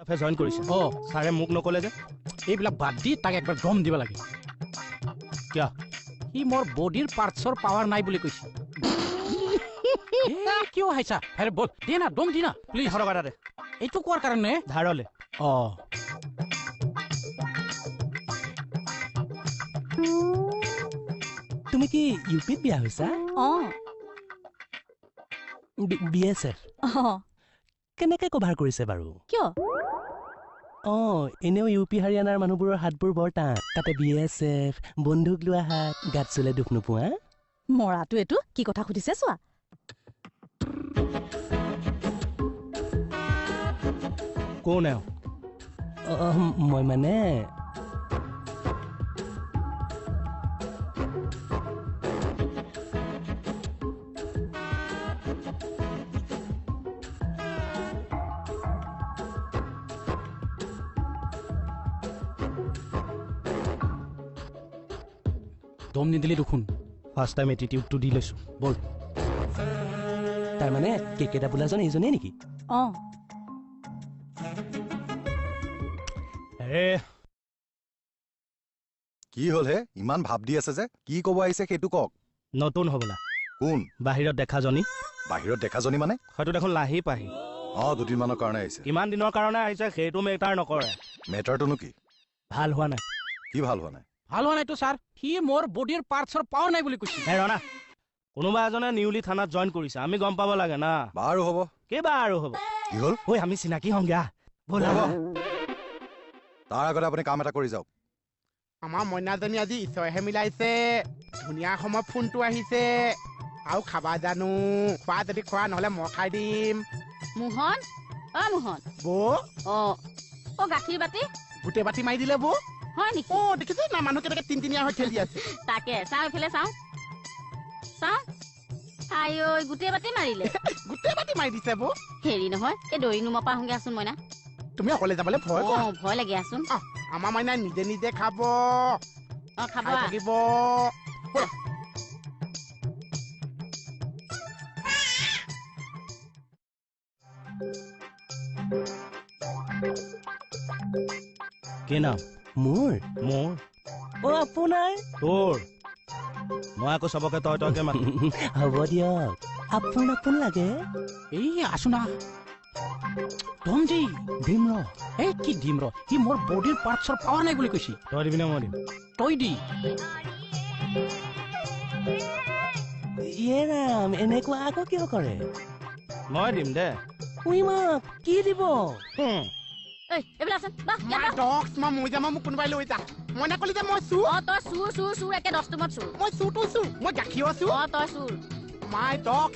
এফে জয়েন কৰিছে ছাৰে মোক নকলে যে এইবিলাক বাদ দি তাক একবাৰ দম দিব লাগে কিয় সি মোৰ বডিৰ পাৰ্টছৰ পাৱাৰ নাই বুলি কৈছে কিয় হাইছা আৰে বল দে না দম দি না প্লিজ হৰকাৰে এইটো কোৱাৰ কাৰণে ধাৰলে তুমি কি ইউপিত বিয়া হৈছা BSF কেনেকে কভাৰ কৰিছে বাৰু কিয় এনেও ইউপি হাৰিয়ানাৰ মানুহবোৰৰ হাতবোৰ বৰ টান তাতে BSF বন্দুক লোৱা হাত গাত চুলে দুখ নোপোৱা মৰাটো এইটো কি কথা সুধিছে চোৱা কোন মই মানে দম নিদিলে দেখোন ফাৰ্ষ্ট টাইম এটিটিউডটো দি লৈছো বল তাৰমানে কেকেটা বোলাজন এইজনেই নেকি কি হল হে ইমান ভাব দি আছে যে কি কব আহিছে সেইটো কক নতুন হবলা কোন বাহিৰত দেখাজনী বাহিৰত দেখাজনী মানে হয়তো দেখোন লাহি পাহি দুদিনমানৰ কাৰণে আহিছে কিমান দিনৰ কাৰণে আহিছে সেইটো মেটাৰ নকৰে মেটাৰটোনো কি ভাল হোৱা নাই কি ভাল হোৱা নাই ভাল হোৱা নাইতো ছাৰ সি মোৰ বডিৰ পাৰ্টছৰ পাৱাৰ নাই বুলি কৈছে ৰনা কোনোবা এজনে নিউলি থানাত জইন কৰিছে আমি গম পাব লাগে না বাৰু হ'ব কেইবা আৰু হ'ব কি হ'ল ঐ আমি চিনাকি হংগা ব'লা তাৰ আগতে আপুনি কাম এটা কৰি যাওক আমাৰ মইনাজনী আজি ঈশ্বৰেহে মিলাইছে ধুনীয়া সময় ফোনটো আহিছে আৰু খাবা জানো খোৱা যদি খোৱা নহলে মই খাই দিম মোহন মোহন বৌ গাখীৰ বাতি গোটেই বাতি মাৰি দিলে বৌ হয় নেকি দেখিছে না মানুহ কেনেকে তিনিটিনীয়া হৈ খেলি আছে তাকে চাওঁ এইফালে চাওঁ আইঐ গোটেই বাতি মাৰিলে গোটেই বাতি মাৰি দিছে বৌ হেৰি নহয় এই দৈ নুমৰ পৰা আহোঁগে আছোন মইনা তুমি অকলে যাবলৈ ভয় ভয় লাগি আছোন আমাৰ মাইনাই নিজে নিজে খাব খাব থাকিব কি নাম মোৰ আপোনাৰ তোৰ মই আকৌ চবকে তই তইকে মাত হ'ব দিয়ক আপোন লাগে এই আছো না দম দি দিম এই কি দিম সি মোৰ বডিৰ পাৰ্টছৰ পাৱাৰ নাই বুলি কৈছে তই দিবি নে মই দিম তই দি ৰাম এনেকুৱা আকৌ কিয় কৰে মই দিম দে কি দিব মোক কোনোবাই লৈ যা মই নাকলি যে মই চুৰ তই চুৰ একে 10 তুমত চুৰ মই চুৰটো চুৰ মই গাখীৰ চুৰ তই চুৰ মাই ডগছ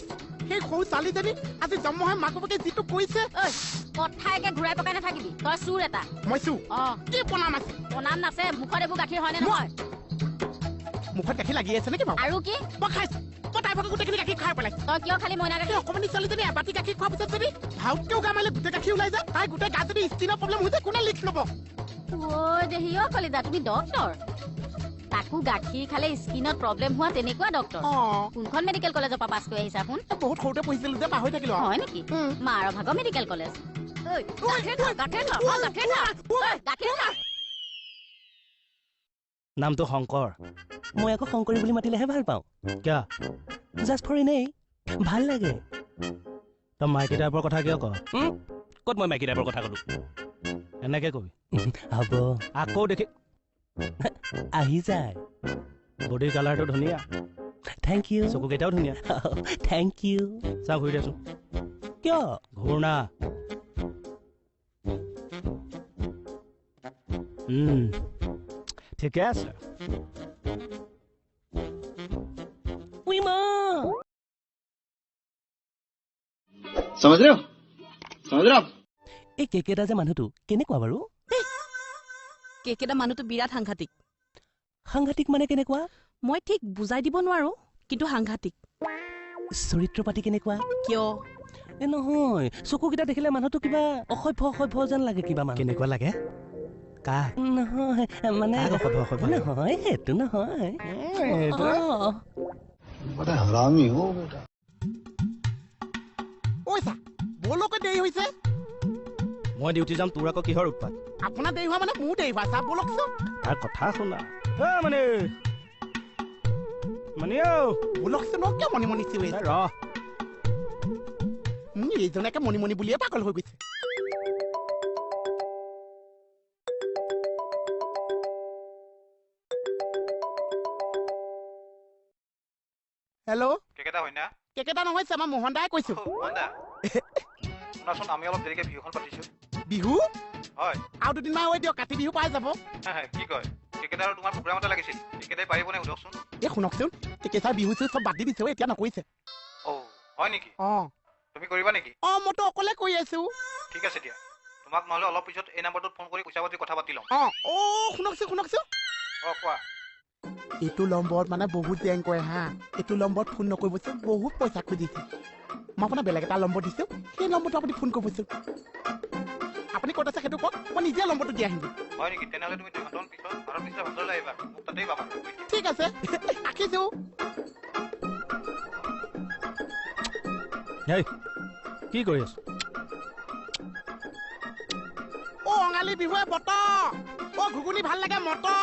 সেই সৰু ছোৱালীজনী আজি জন্ম হৈ মাক বাপেকে যিটো কৈছে কথা একে ঘূৰাই পকাই নাথাকিবি তই চুৰ এটা মই চুৰ কি প্ৰণাম আছে প্ৰণাম নাছে মুখত এইবোৰ গাখীৰ হয়নে নহয় মুখত গাখীৰ লাগি আছে নেকি আৰু কি মই খাইছো মই তাই ভাগে গোটেইখিনি গাখীৰ খাই পেলাইছো তই কিয় খালি মইনা গাখীৰ অকমানি ছোৱালীজনী এবাটি গাখীৰ খোৱাৰ পিছত যদি ভাউতকেও গা মাৰিলে গোটেই গাখীৰ ওলাই যায় তাই গোটেই গাত যদি স্কিনৰ প্ৰব্লেম হৈছে কোনে লিখ ল'ব দেহি কলিদা তুমি ডক্টৰ তাকো গাখীৰ খালে স্কিনত প্ৰব্লেম হোৱা তেনেকুৱা ডক্টৰ কোনখন মেডিকেল কলেজৰ পৰা পাছ কৰি আহিছা আপোন বহুত সৰুতে পঢ়িছিলো যে পাহৰি থাকিলো হয় নেকি মাৰ ভাগৰ মেডিকেল কলেজ নামটো শংকৰ মই আকৌ শংকৰী বুলি মাতিলেহে ভাল পাওঁ কিয় জাষ্ট ফৰ এনেই ভাল লাগে তই মাইকী টাইপৰ কথা কিয় কৱ ক'ত মই মাইকী টাইপৰ কথা ক'লো এনেকে কবি হ'ব আকৌ দেখি আহি যায় বডিৰ কালাৰটো ধুনীয়া থেংক ইউ চকুকেইটাও ধুনীয়া থেংক ইউ চা ঘূৰি দেচোন কিয় ঘূৰ্ণা ঠিকে আছে এই কেকেটা যে মানুহটো কেনেকুৱা বাৰু কেকেটা মানুহটো বিৰাট সাংঘাতিক সাংঘাতিক মানে কেনেকুৱা মই ঠিক বুজাই দিব নোৱাৰো কিন্তু সাংঘাতিক চৰিত্ৰ পাতি কেনেকুৱা কিয় নহয় চকুকেইটা দেখিলে মানুহটো কিবা অসভ্য যেন লাগে কিবা মানুহ কেনেকুৱা লাগে কা নহয় মানে নহয় সেইটো নহয় বলকে দেৰি হৈছে মই ডিউটি যাম, তোৰ আকৌ কিহৰ উৎপাত? আপোনাৰ দেৰি হোৱা মানে মোৰ দেৰি হোৱা চাহ বলকচোন তাৰ কথা শুনা। মানে বলকচোন কিয় মনি মনি চিঞৰি ৰ এইজনকে মনি মনি বুলিয়ে পাগল হৈ গৈছে। হেল্ল' কেকেটা হয় না? কেকেটা নহয় আমাৰ মোহন দাই কৈছো। শুনাচোন, আমি অলপ দেৰিকে বিহুখন পাতিছো। বিহু হয়, আৰু দুদিনমান হৈ দিয়ক, কাতি বিহু পাই যাব। কি কয়? কেকেটা আৰু তোমাৰ প্ৰগ্ৰাম এটা লাগিছিল, কেকেটাই পাৰিবনে সোধকচোন। এই শুনকচোন, কেকেচাৰ বিহু চিহু চব বাদ দি দিছে, এতিয়া নকৰিছে। হয় নেকি? তুমি কৰিবা নেকি? মইতো অকলে কৰি আছো। ঠিক আছে দিয়া, তোমাক নহলে অলপ পিছত এই নাম্বাৰটোত ফোন কৰি পইচা পাতি কথা পাতি ল'ম। শুনকচোন কোৱা। এইটো নম্বৰত মানে বহুত জেং কৰে হা, এইটো নম্বৰত ফোন নকৰিবচোন, বহুত পইচা খুজিছে। মই আপোনাক বেলেগ এটা নম্বৰ দিছো, সেই নম্বৰটো আপুনি ফোন কৰিবচোন। আপুনি ক'ত আছে সেইটো কওক, মই নিজে নম্বৰটো দি আহিম। হয় নেকি? তেনেহলে তুমি 2 ঘণ্টামান পিছত আৰু পিছত হোটেললৈ আহিবা, মোক তাতেই পাবা। ঠিক আছে, ৰাখিছো। কি কৰি আছ? অঙালী বিহুৱে বতৰ, ঘুগুনি ভাল লাগে মটৰ।